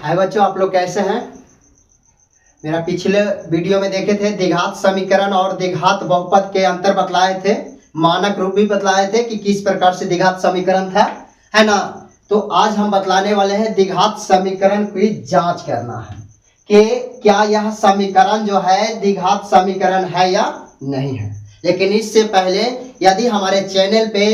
हाय बच्चों, आप लोग कैसे हैं। मेरा पिछले वीडियो में देखे थे द्विघात समीकरण और द्विघात बहुपद के अंतर बतलाए थे, मानक रूप भी बतलाए थे कि किस प्रकार से द्विघात समीकरण था, है ना। तो आज हम बतलाने वाले हैं द्विघात समीकरण की जांच करना है कि क्या यह समीकरण जो है द्विघात समीकरण है या नहीं है। लेकिन इससे पहले यदि हमारे चैनल पे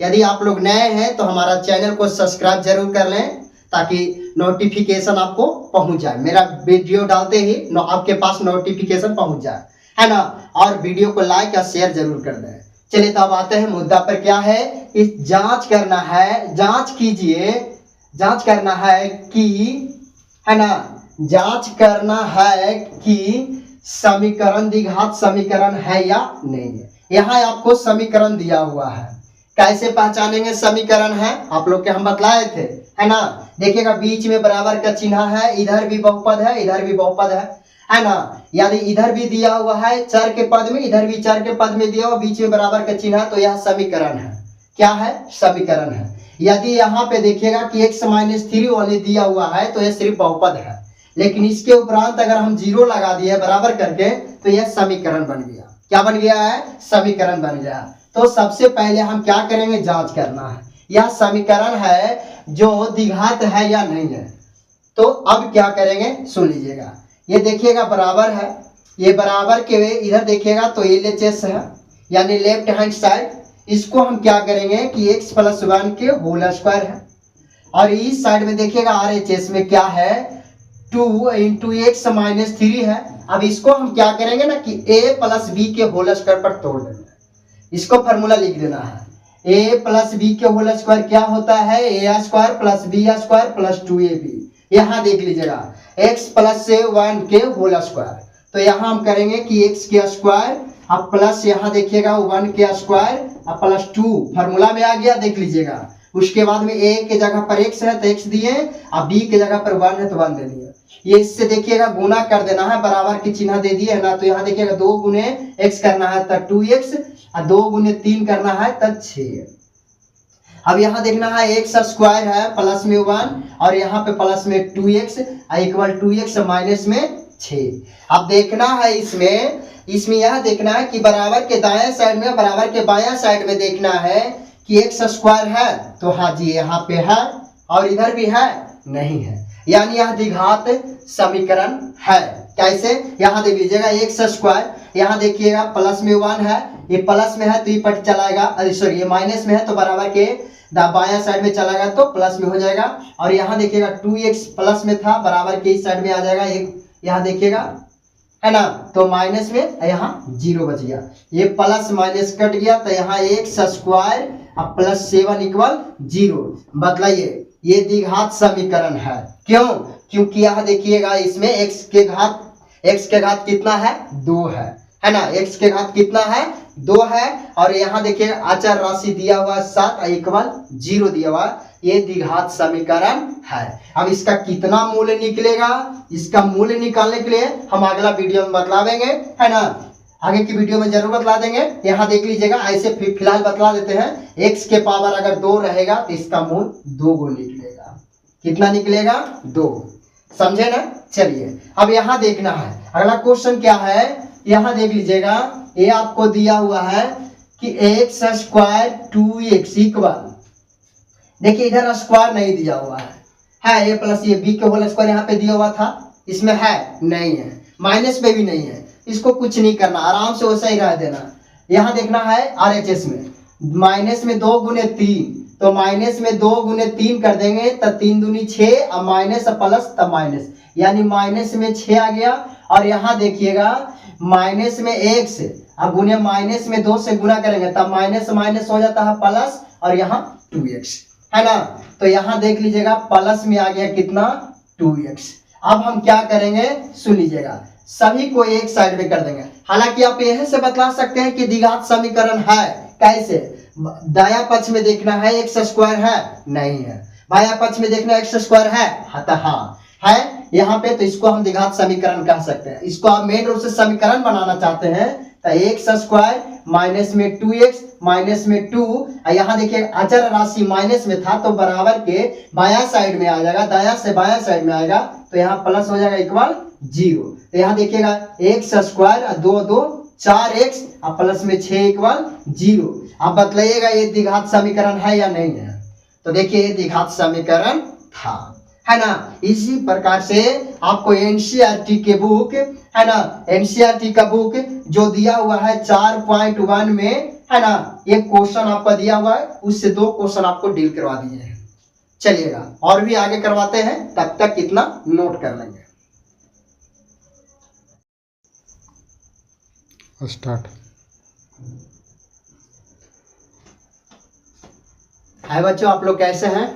यदि आप लोग नए हैं तो हमारा चैनल को सब्सक्राइब जरूर कर लें ताकि नोटिफिकेशन आपको पहुंच जाए। मेरा वीडियो डालते ही आपके पास नोटिफिकेशन पहुंच जाए, है ना। और वीडियो को लाइक या शेयर जरूर कर दें। चलिए तो अब आते हैं मुद्दा पर। क्या है इस जांच करना है, जांच कीजिए, जांच करना है कि, है ना, जांच करना है कि समीकरण द्विघात समीकरण है या नहीं है। यहाँ आपको समीकरण दिया हुआ है, कैसे पहचानेंगे समीकरण है आप लोग के हम बतलाए थे, है ना। देखिएगा बीच में बराबर का चिन्ह है, इधर भी बहुपद है इधर भी बहुपद है ना। यानी इधर भी दिया हुआ है चर के पद में, इधर भी चर के पद में दिया हुआ, बीच में बराबर का चिन्ह है, तो यह समीकरण है। क्या है? समीकरण है। यदि यहाँ पे देखिएगा कि x-3 वाले दिया हुआ है तो यह सिर्फ बहुपद है, लेकिन इसके उपरांत अगर हम 0 लगा दिए बराबर करके तो यह समीकरण बन गया। क्या बन गया है? समीकरण बन गया। तो सबसे पहले हम क्या करेंगे, जांच करना है यह समीकरण है जो द्विघात है या नहीं है। तो अब क्या करेंगे सुन लीजिएगा। ये देखिएगा बराबर है, ये बराबर के इधर देखिएगा तो LHS है यानी लेफ्ट हैंड साइड। इसको हम क्या करेंगे कि x+1 के होल स्क्वायर है, और इस साइड में देखिएगा RHS में क्या है 2 × x-3 है। अब इसको हम क्या करेंगे ना कि a+b के होल स्क्वायर पर तोड़ देंगे। इसको फॉर्मूला लिख देना है, a+b के होल स्क्वायर क्या होता है, a² + b² + 2ab। यहाँ देख लीजिएगा x+1 के होल स्क्वायर, तो यहाँ हम करेंगे कि x के स्क्वायर अब प्लस यहाँ देखिएगा 1 के स्क्वायर अब +2 फॉर्मूला में आ गया, देख लीजिएगा। उसके बाद में a के जगह पर x है तो x दिए, अब b के जगह पर 1 है तो 1 दे दिए। ये इससे देखिएगा गुना कर देना है, बराबर की चिन्ह दे दिए है ना। तो यहाँ देखिएगा 2 × x करना है तब 2x और 2 × 3 करना है तब 6। अब यहाँ देखना है x² है प्लस में 1 और यहाँ पे प्लस में 2x = 2x माइनस में 6। अब देखना है इसमें यह देखना है कि बराबर के दाएं साइड में बराबर के बायां साइड में देखना है कि x² है तो हाँ जी यहाँ पे है और इधर भी है नहीं है, यानी यह द्विघात समीकरण है। कैसे? यहाँ देख लीजिएगा x², यहाँ देखिएगा प्लस में 1 है, ये प्लस में है तो ये पट चलाएगा, सॉरी ये माइनस में है तो बराबर के बायां साइड में चलाएगा तो प्लस में हो जाएगा। और यहाँ देखिएगा 2x प्लस में था बराबर के इस साइड में आ जाएगा, एक यहाँ देखिएगा है ना, तो माइनस में यहाँ 0 बच गया, ये प्लस माइनस कट गया तो यहाँ x² अब +7 = 0। बतलाइए ये द्विघात समीकरण है। क्यों? क्योंकि यहाँ देखिएगा इसमें x के घात कितना है 2 है ना। x के घात कितना है 2 है, और यहाँ देखिएगा अचर राशि दिया हुआ 7 = 0 दिया हुआ, ये द्विघात समीकरण है। अब इसका कितना मूल्य निकलेगा, इसका मूल्य निकालने के लिए हम अगला वीडियो में बतला देंगे, है ना। आगे की वीडियो में जरूर बतला देंगे। यहाँ देख लीजिएगा, ऐसे फिलहाल बतला देते हैं। x के पावर अगर 2 रहेगा तो इसका मूल्य 2 गुना निकलेगा। कितना निकलेगा? 2। समझे ना। चलिए अब यहाँ देखना है अगला क्वेश्चन क्या है। यहाँ देख लीजिएगा, ये आपको दिया हुआ है कि x² 2x = देखिए इधर स्क्वायर नहीं दिया हुआ है a प्लस ये b के होल स्क्वायर यहाँ पे दिया हुआ था, इसमें है नहीं है, माइनस पे भी नहीं है, इसको कुछ नहीं करना, आराम से वैसा ही रह देना। यहाँ देखना है RHS में माइनस में 2 × 3, तो माइनस में 2 × 3 कर देंगे तब 3 दूनी 6 और माइनस प्लस तब माइनस, यानी माइनस में 6 आ गया। और यहाँ देखिएगा माइनस में x अब गुने माइनस में 2 से गुना करेंगे तब माइनस माइनस हो जाता है प्लस, और यहाँ 2x है ना। तो यहाँ देख लीजिएगा प्लस में आ गया कितना 2x। अब हम क्या करेंगे सुन लीजिएगा, सभी को एक साइड में कर देंगे। हालांकि आप यह से बतला सकते हैं कि द्विघात समीकरण है। कैसे? दाया पक्ष में देखना है x² है नहीं है, बाया पक्ष में देखना x² है हाँ है यहाँ पे, तो इसको हम द्विघात समीकरण कह सकते हैं। इसको आप मेन रूप से समीकरण बनाना चाहते हैं तो एक्स स्क्वायर माइनस में 2x माइनस में 2, यहाँ देखिए अचर राशि माइनस में था तो बराबर के बायां साइड में आ जाएगा, दायां से बायां साइड में आएगा तो यहाँ प्लस हो जाएगा इक्वल 0। तो यहाँ देखिएगा एक्स स्क्वायर 2 2 4x और प्लस में 6 इक्वल 0। आप बतलाइएगा ये द्विघात समीकरण है या नहीं है। तो देखिए ये द्विघात समीकरण था, है ना। इसी प्रकार से आपको एनसीईआरटी के बुक, है ना, एनसीईआरटी का बुक जो दिया हुआ है 4.1 में, है ना, एक क्वेश्चन आपका दिया हुआ है, उससे 2 क्वेश्चन आपको डील करवा दिए हैं। चलिएगा और भी आगे करवाते हैं, तब तक कितना नोट कर लेंगे। स्टार्ट। हाय बच्चों, आप लोग कैसे हैं?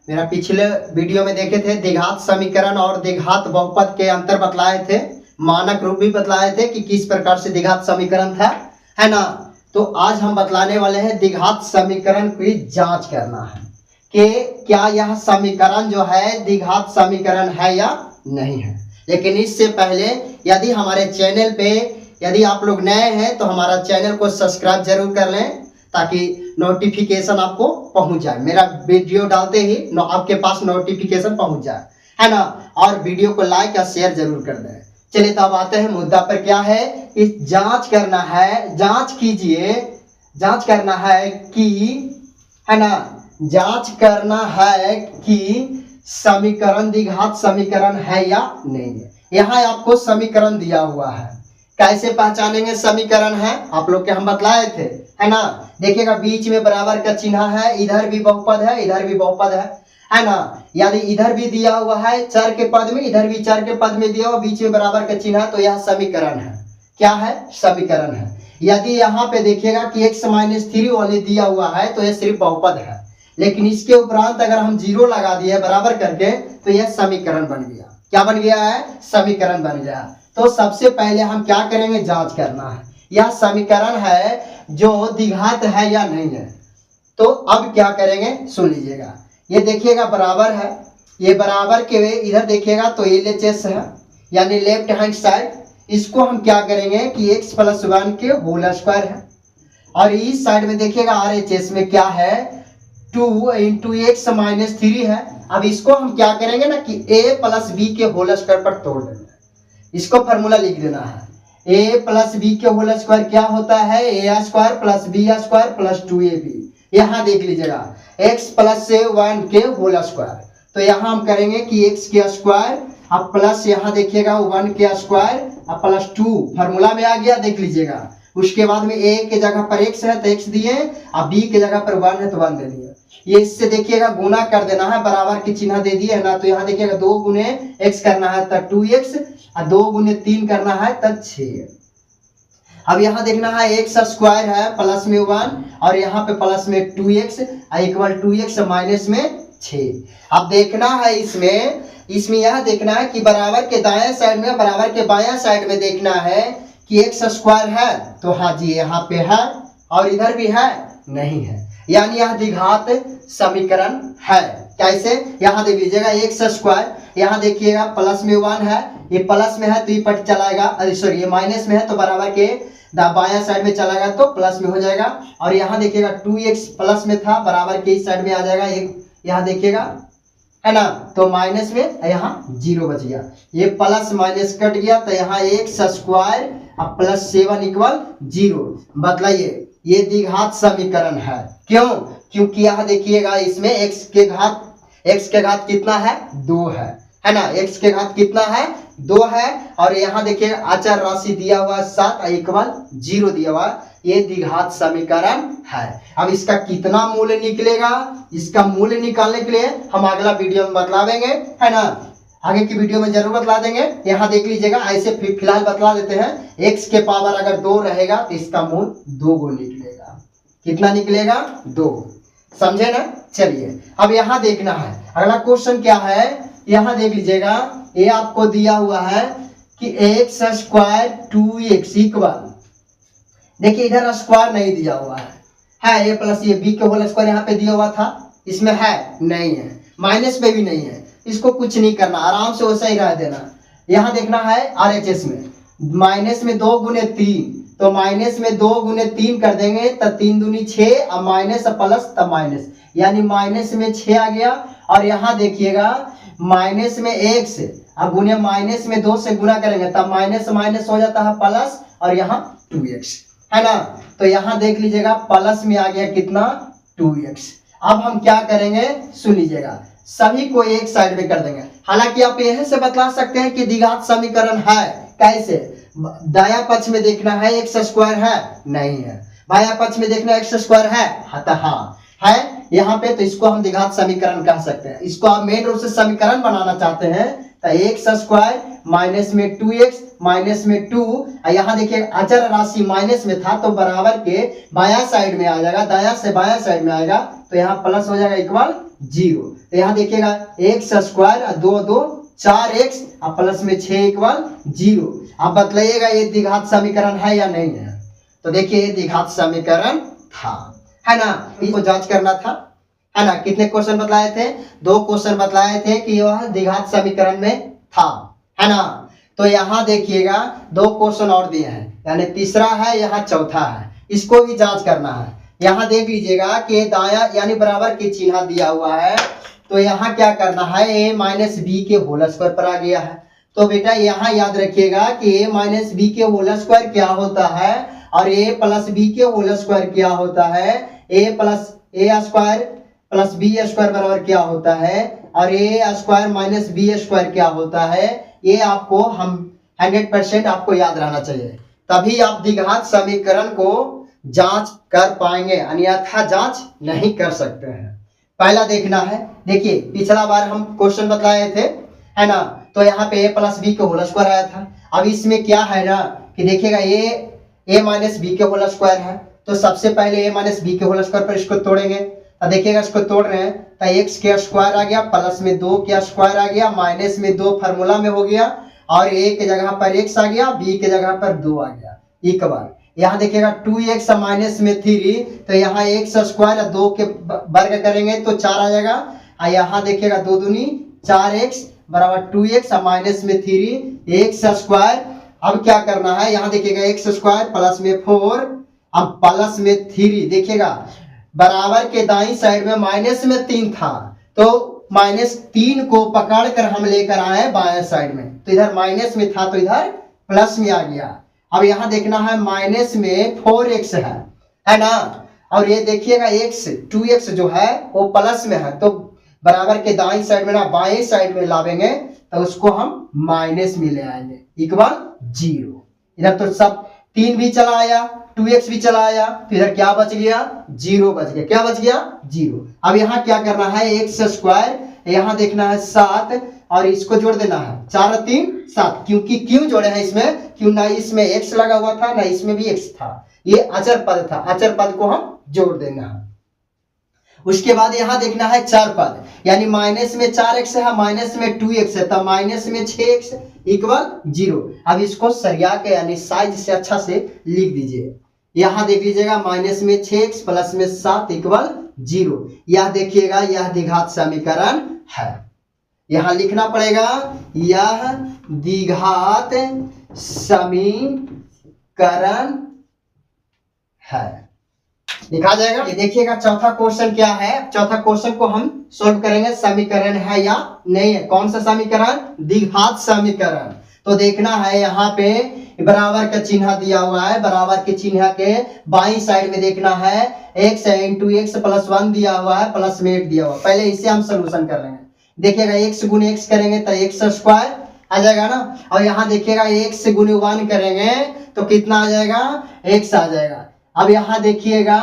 मेरा पिछले वीडियो में देखे थे द्विघात समीकरण और द्विघात बहुपद के अंतर बतलाए थे, मानक रूप भी बतलाए थे कि किस प्रकार से द्विघात समीकरण था, है ना। तो आज हम बतलाने वाले हैं द्विघात समीकरण की जांच करना है कि क्या यह समीकरण जो है द्विघात समीकरण है या नहीं है। लेकिन इससे पहले यदि हमारे चैनल पे यदि आप लोग नए हैं तो हमारा चैनल को सब्सक्राइब जरूर कर लें ताकि नोटिफिकेशन आपको पहुंच जाए, मेरा वीडियो डालते ही आपके पास नोटिफिकेशन पहुंच जाए, है ना। और वीडियो को लाइक या शेयर जरूर कर दें। चलिए तब आते हैं मुद्दा पर। क्या है इस जांच करना है, जांच कीजिए, जांच करना है कि, है ना, जांच करना है कि समीकरण द्विघात समीकरण है या नहीं है। यहाँ आपको समीकरण दिया हुआ है, कैसे पहचानेंगे समीकरण है आप लोग के हम बतलाए थे, है ना। देखिएगा बीच में बराबर का चिन्ह है, इधर भी बहुपद है इधर भी बहुपद है ना। यानी इधर भी दिया हुआ है चर के पद में, इधर भी चर के पद में दिया हुआ, बीच में बराबर का चिन्ह है, तो यह समीकरण है। क्या है? समीकरण है। यदि यहाँ पे देखिएगा कि x - 3 वाले दिया हुआ है तो यह सिर्फ बहुपद है, लेकिन इसके उपरांत अगर हम 0 लगा दिए बराबर करके तो यह समीकरण बन गया। क्या बन गया है? समीकरण बन गया। तो सबसे पहले हम क्या करेंगे? जांच करना है यह समीकरण है जो द्विघात है या नहीं है। तो अब क्या करेंगे सुन लीजिएगा। ये देखिएगा बराबर है, ये बराबर के इधर देखिएगा तो LHS है यानी लेफ्ट हैंड साइड। इसको हम क्या करेंगे कि x + 1 के होल स्क्वायर है, और इस साइड में देखिएगा RHS में क्या है 2 × x - 3 है। अब इसको हम क्या करेंगे ना कि a + b के होल स्क्वायर पर तोड़ देंगे। इसको फार्मूला लिख देना है, a + b के होल स्क्वायर क्या होता है? a² + b² + 2ab। यहाँ देख लीजिएगा x + 1 के होल स्क्वायर। तो यहाँ हम करेंगे कि x के स्क्वायर अब प्लस यहाँ देखिएगा 1 के स्क्वायर अब +2 फार्मूला में आ गया, देख लीजिएगा। उसके बाद में a के जगह पर x है तो x दिए, अब b के जगह पर 1 है तो 1 दे दिए। ये इससे देखिएगा गुना कर देना है, बराबर की चिन्ह दे दिए है ना। तो यहाँ देखिएगा 2 × x करना है तो 2x और 2 × 3 करना है तो 6। अब यहाँ देखना है x² है प्लस में 1 और यहाँ पे प्लस में 2x इक्वल 2x माइनस में 6। अब देखना है इसमें यह देखना है कि बराबर के दाएं साइड में बराबर के बायां साइड में देखना है कि x² है तो हाँ जी यहाँ पे है, और इधर भी है नहीं है, यानी यह द्विघात समीकरण है। कैसे? यहाँ देख लीजिएगा x², यहाँ देखिएगा प्लस में 1 है, ये प्लस में है तो ये पट चलाएगा, अरे सॉरी ये माइनस में है तो बराबर के बायां साइड में चलाएगा तो प्लस में हो जाएगा। और यहाँ देखिएगा 2x प्लस में था बराबर के इस साइड में आ जाएगा, एक यहाँ देखिएगा है ना, तो माइनस में यहाँ 0 बच गया, ये प्लस माइनस कट गया तो यहाँ x² अब +7 इक्वल 0। बतलाइए ये द्विघात समीकरण है। क्यों? क्योंकि यहाँ देखिएगा इसमें x के घात कितना है? 2 है ना। x के घात कितना है? 2 है। और यहाँ देखिएगा अचर राशि दिया हुआ 7 इक्वल 0 दिया हुआ, ये द्विघात समीकरण है। अब इसका कितना मूल्य निकलेगा, इसका मूल्य निकालने के लिए हम अगला वीडियो में बतलावेंगे, है ना, आगे की वीडियो में जरूर बतला देंगे। यहाँ देख लीजिएगा, ऐसे फिलहाल बतला देते हैं। x के पावर अगर 2 रहेगा तो इसका मूल्य 2 गुना निकलेगा। कितना निकलेगा? 2। समझे ना? चलिए अब यहाँ देखना है अगला क्वेश्चन क्या है। यहाँ देख लीजिएगा, ये आपको दिया हुआ है कि x² 2x इक्वल, देखिए इधर स्क्वायर नहीं दिया हुआ है a + ये b के होल स्क्वायर यहाँ पे दिया हुआ था, इसमें है नहीं है, माइनस में भी नहीं है, इसको कुछ नहीं करना, आराम से वैसा ही रह देना। यहाँ देखना है RHS में माइनस में 2 गुने 3, तो माइनस में 2 गुने 3 कर देंगे तो 3 दूनी 6, अब माइनस प्लस तब माइनस, यानी माइनस में 6 आ गया। और यहाँ देखिएगा माइनस में 1 से, अब गुने माइनस में 2 से गुना करेंगे तब माइनस माइनस हो जाता है प्लस, और यहाँ 2x है ना। तो यहाँ देख लीजिएगा प्लस में आ गया कितना 2x। अब हम क्या करेंगे सुन लीजिएगा, सभी को एक साइड में कर देंगे। हालांकि आप यहीं से बतला सकते हैं कि द्विघात समीकरण है कैसे, दाया पक्ष में देखना है एक्स स्क्वायर है नहीं है, बाया पक्ष में देखना एक्स स्क्वायर है तो हाँ है यहाँ पे, तो इसको हम द्विघात समीकरण कह सकते हैं। इसको आप मेन रूप से समीकरण बनाना चाहते हैं तो एक्स स्क्वायर माइनस में 2x माइनस में 2, यहाँ देखिए अचर राशि माइनस में था तो बराबर के बाया साइड में आ जाएगा, दाया से बाया साइड में आएगा तो यहाँ प्लस हो जाएगा इक्वल 0। तो यहाँ देखिएगा एक्स स्क्वायर 2 2 4x और प्लस में 6 इक्वल 0। आप बतलाइएगा ये द्विघात समीकरण है या नहीं है। तो देखिए ये द्विघात समीकरण था, है ना, इसको जांच करना था, है ना। कितने क्वेश्चन बतलाए थे, 2 क्वेश्चन बतलाए थे कि यह द्विघात समीकरण में था, है ना। तो यहाँ देखिएगा 2 क्वेश्चन और दिए हैं, यानी तीसरा है, यहाँ चौथा है, इसको भी जांच करना है। यहाँ देख लीजिएगा कि दाया यानी बराबर के चिन्ह दिया हुआ है, तो यहाँ क्या करना है, a माइनस बी के होल स्क्वायर पर आ गया है। तो बेटा यहाँ याद रखिएगा कि a माइनस बी के होल स्क्वायर क्या होता है और a प्लस बी के होल स्क्वायर क्या होता है, a plus a square plus b square बराबर क्या होता है, और a square minus b square क्या होता है। ये आपको हम 100% आपको याद रहना चाहिए, तभी आप द्विघात समीकरण को जांच कर पाएंगे, अन्यथा जांच नहीं कर सकते हैं। पहला देखना है, देखिए पिछला बार हम क्वेश्चन बतलाए थे, है ना, तो यहाँ पे a प्लस बी के होल स्क्वायर आया था। अब इसमें क्या है ना कि देखिएगा a माइनस बी के होल स्क्वायर है, तो सबसे पहले a माइनस बी के होल स्क्वायर पर इसको तोड़ेंगे। तो देखिएगा इसको तोड़ रहे हैं तो x के स्क्वायर आ गया, प्लस में 2 के स्क्वायर आ गया, माइनस में 2 फार्मूला में हो गया, और a के जगह पर x आ गया, b के जगह पर 2 आ गया इक्वल। यहाँ देखिएगा 2x माइनस में 3, तो यहाँ x स्क्वायर 2 के वर्ग करेंगे तो 4 आ जाएगा, और यहाँ देखिएगा 2 दूनी 4x बराबर 2x माइनस में 3 x स्क्वायर। अब क्या करना है, यहाँ देखिएगा x स्क्वायर प्लस में 4 अब प्लस में 3, देखिएगा बराबर के दाईं साइड में माइनस में 3 था, तो माइनस 3 को पकड़कर हम लेकर आए बाएं साइड में, तो इधर माइनस में था तो इधर प्लस में आ गया। अब यहाँ देखना है माइनस में 4x है ना, और ये देखिएगा x 2x जो है वो प्लस में है, तो बराबर के दाईं साइड में ना बाएं साइड में लावेंगे तो उसको हम माइनस में ले आएंगे इक्वल 0। इधर तो सब 3 भी चला आया, 2x भी चला आया, तो इधर क्या बच गया 0 बच गया, क्या बच गया 0। अब यहाँ क्या करना है, x स्क्वायर यहाँ देखना है 7 और इसको जोड़ देना है 4 3 7, क्योंकि क्यों जोड़े हैं इसमें, क्यों ना इसमें x लगा हुआ था ना इसमें भी x था, ये अचर पद था, अचर पद को हम जोड़ देना है। उसके बाद यहाँ देखना है चर पद, यानी माइनस में 4x है, माइनस में 2x है, तब माइनस में 6x इक्वल 0। अब इसको सरिया के यानी साइज से अच्छा से लिख दीजिए। यहाँ देख लीजिएगा माइनस में 6x प्लस में 7 इक्वल 0। यह देखिएगा यह द्विघात समीकरण है, यहाँ लिखना पड़ेगा यह द्विघात समीकरण है, लिखा जाएगा। ये देखिएगा चौथा क्वेश्चन क्या है, चौथा क्वेश्चन को हम सोल्व करेंगे, समीकरण है या नहीं है, कौन सा समीकरण, द्विघात समीकरण। तो देखना है यहाँ पे बराबर का चिन्ह दिया हुआ है, बराबर के चिन्ह के बाईं साइड में देखना है x इंटू एक्स प्लस 1 दिया हुआ है, प्लस में 8 दिया हुआ है। पहले इसे हम सोल्यूशन कर लेंगे, देखिएगा x गुने x करेंगे तो x स्क्वायर आ जाएगा ना, और यहाँ देखिएगा x गुने 1 करेंगे तो कितना आ जाएगा x आ जाएगा। अब यहाँ देखिएगा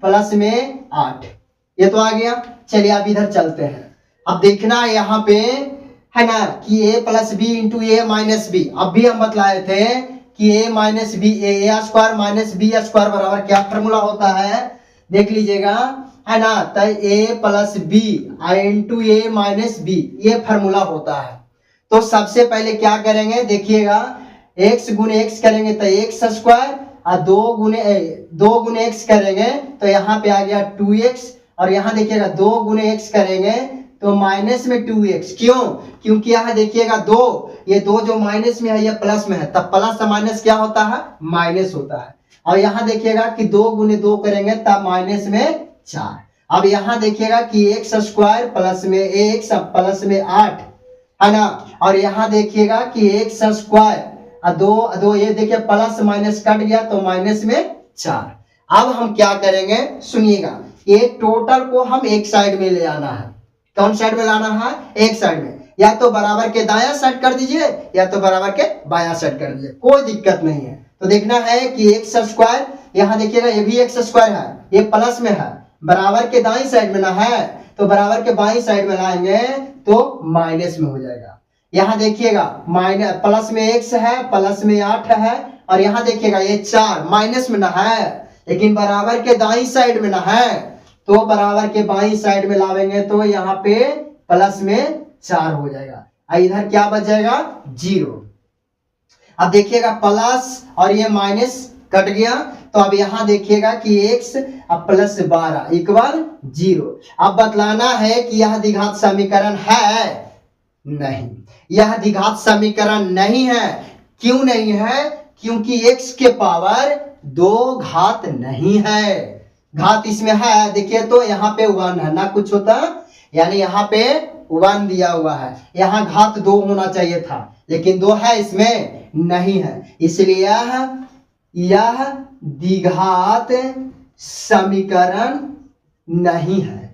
प्लस में 8, ये तो आ गया। चलिए अब इधर चलते हैं, अब देखना है यहाँ पे है ना कि a plus b into a minus b, अब भी हम बतलाए थे कि a minus b a square minus b square बराबर क्या फॉर्मूला होता है, देख लीजिएगा है ना, तो a plus b into a minus b ये फॉर्मूला होता है। तो सबसे पहले क्या करेंगे, देखिएगा x गुने x करेंगे तो x स्क्वायर, और 2 गुने x करेंगे तो यहाँ पे आ गया 2x, और यहाँ देखिएगा 2 गुने x करेंगे तो माइनस में 2x। क्यों? क्योंकि यहाँ देखिएगा दो, ये दो जो माइनस में है ये प्लस में है, तब प्लस से माइनस क्या होता है? माइनस होता है। और यहाँ देखिएगा कि 2 गुने 2 करेंगे तब माइनस में 4। अब यहाँ देखिएगा कि x स्क्वायर प्लस में x प्लस में 8 है ना। और यहाँ देखिएगा कि x स्क्वायर दो ये देखिए प्लस माइनस कट गया तो माइनस में 4। अब हम क्या करेंगे सुनिएगा, ये टोटल को हम एक साइड में ले आना है। कौन साइड में लाना है? एक साइड में। या तो बराबर के दायां साइड कर दीजिए या तो बराबर के बायां साइड कर दीजिए, कोई दिक्कत नहीं है। तो देखना है कि एक्स स्क्वायर, यहाँ देखिएगा ये भी एक्स स्क्वायर है, ये प्लस में है, बराबर के दाईं साइड में ना है, तो बराबर के बाईं साइड में लाएंगे तो माइनस में हो जाएगा। यहाँ देखिएगा माइनस प्लस में एक्स है, प्लस में 8 है, और यहाँ देखिएगा ये 4 माइनस में ना है लेकिन बराबर के दाईं साइड में ना है, तो बराबर के बाईं साइड में लावेंगे तो यहाँ पे प्लस में 4 हो जाएगा। इधर क्या बच जाएगा? 0। अब देखिएगा प्लस और ये माइनस कट गया, तो अब यहाँ देखिएगा कि x अब प्लस 12 इक्वल 0। अब बतलाना है कि यह द्विघात समीकरण है? नहीं, यह द्विघात समीकरण नहीं है। क्यों नहीं है? क्योंकि x के पावर 2 घात नहीं है। घात इसमें है देखिए तो यहाँ पे 1 है ना, कुछ होता यानी यहाँ पे 1 दिया हुआ है, यहाँ घात 2 होना चाहिए था लेकिन 2 है इसमें नहीं है, इसलिए यह द्विघात समीकरण नहीं है।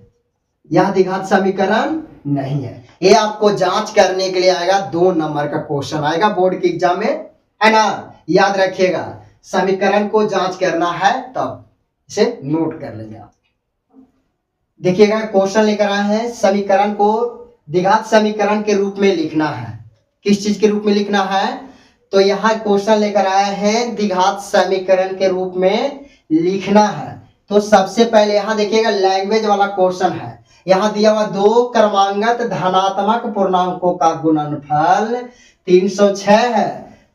यह द्विघात समीकरण नहीं है। ये आपको जांच करने के लिए आएगा, 2 नंबर का क्वेश्चन आएगा बोर्ड के एग्जाम में, है ना। याद रखिएगा, समीकरण को जांच करना है तब इसे नोट कर लेंगे आप। देखिएगा क्वेश्चन लेकर आए हैं, समीकरण को द्विघात समीकरण के रूप में लिखना है। किस चीज के रूप में लिखना है? तो यहाँ क्वेश्चन लेकर आए हैं द्विघात समीकरण के रूप में लिखना है। तो सबसे पहले यहाँ देखिएगा लैंग्वेज वाला क्वेश्चन है। यहाँ दिया हुआ 2 क्रमांगत धनात्मक पूर्णांकों का गुणनफल 306 है।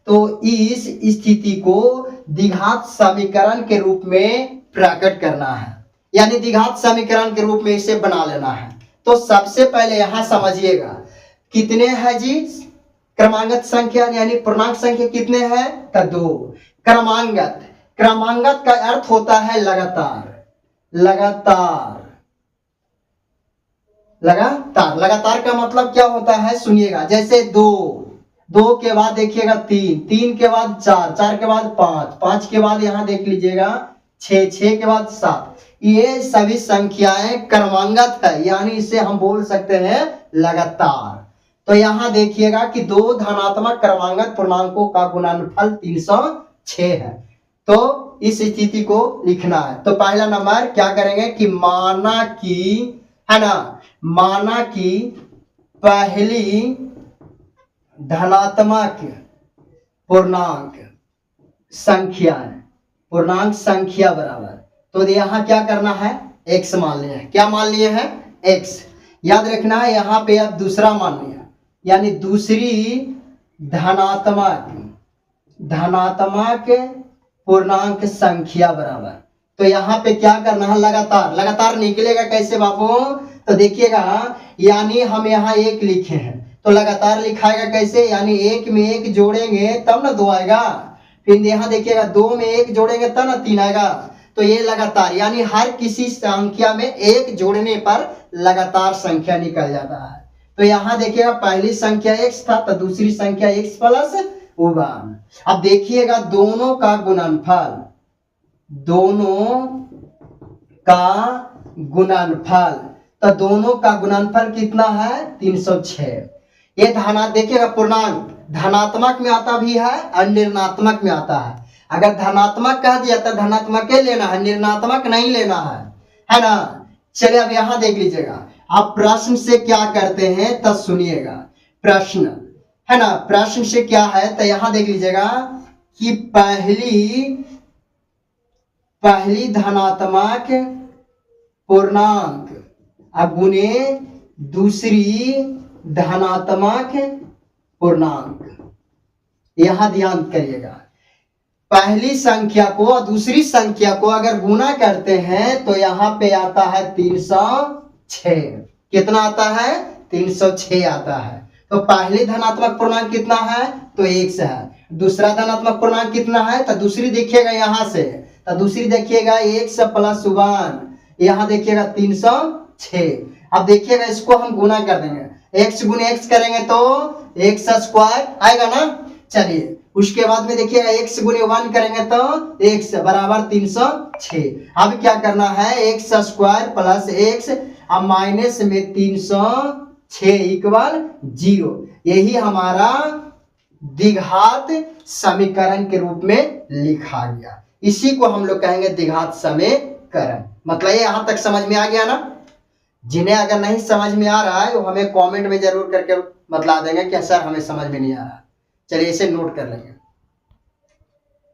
तो इस स्थिति को द्विघात समीकरण के रूप में प्रकट करना है, यानी द्विघात समीकरण के रूप में इसे बना लेना है। तो सबसे पहले यहाँ समझिएगा कितने हैं जी क्रमांगत संख्या, यानी पूर्णांक संख्या कितने हैं? तो 2 क्रमांगत। क्रमांगत का अर्थ होता है लगातार, लगातार, लगातार। लगातार का मतलब क्या होता है सुनिएगा, जैसे 2 के बाद देखिएगा 3 के बाद 4 के बाद 5 के बाद यहाँ देख लीजिएगा 6 के बाद 7। ये सभी संख्याएं क्रमांगत है, यानी इसे हम बोल सकते हैं लगातार। तो यहाँ देखिएगा कि 2 धनात्मक क्रमांगत पूर्णांकों का गुणनफल 306 है। तो इस स्थिति को लिखना है। तो पहला नंबर क्या करेंगे कि माना कि, है ना, माना कि पहली धनात्मक पूर्णांक संख्या बराबर, तो यहाँ क्या करना है? x मान लिया है। क्या मान लिए हैं? x। याद रखना है यहाँ पे अब दूसरा मान लिया, यानी दूसरी धनात्मक पूर्णांक संख्या बराबर। तो यहाँ पे क्या करना है? लगातार। लगातार निकलेगा कैसे बाबू? तो देखिएगा, यानी हम यहाँ 1 लिखे हैं तो लगातार लिखाएगा कैसे? यानी 1 में 1 जोड़ेंगे तब ना 2 आएगा, फिर यहाँ देखिएगा 2 में 1 जोड़ेंगे तब ना 3 आएगा। तो ये लगातार, यानी हर किसी संख्या में 1 जोड़ने पर लगातार संख्या निकल जाता है। तो यहाँ देखिएगा पहली संख्या x था तो दूसरी संख्या x प्लस 1। अब देखिएगा दोनों का गुणनफल कितना है? 306। ये देखिएगा पूर्णांक धनात्मक में आता भी है और ऋणात्मक में आता है। अगर धनात्मक कह दिया तो धनात्मक ही लेना है, ऋणात्मक नहीं लेना है ना। चलिए अब यहाँ देख लीजिएगा, आप प्रश्न से क्या करते हैं तब सुनिएगा। प्रश्न, है ना, प्रश्न से क्या है तो यहाँ देख लीजिएगा कि पहली धनात्मक पूर्णांक गुणे दूसरी धनात्मक पूर्णांक। यहां ध्यान करिएगा, पहली संख्या को और दूसरी संख्या को अगर गुना करते हैं तो यहाँ पे आता है 306। कितना आता है? 306 आता है। तो पहले धनात्मक पूर्णांक कितना है, तो x है। दूसरा धनात्मक पूर्णांक कितना है, तो दूसरी देखिएगा यहाँ से, तो दूसरी देखिएगा x + 1, यहाँ देखिएगा 306। अब देखिएगा इसको हम गुना कर देंगे, x गुने x करेंगे तो x² आएगा ना। चलिए उसके बाद में देखिएगा x गुने 1 करेंगे तो x बराबर 306। अब क्या करना है, x² + x, अब माइनस में 306 इक्वल 0। यही हमारा द्विघात समीकरण के रूप में लिखा गया। इसी को हम लोग कहेंगे द्विघात समीकरण। मतलब ये यहां तक समझ में आ गया ना। जिन्हें अगर नहीं समझ में आ रहा है वो हमें कमेंट में जरूर करके बतला देंगे कि सर हमें समझ में नहीं आ रहा। चलिए इसे नोट कर लेंगे।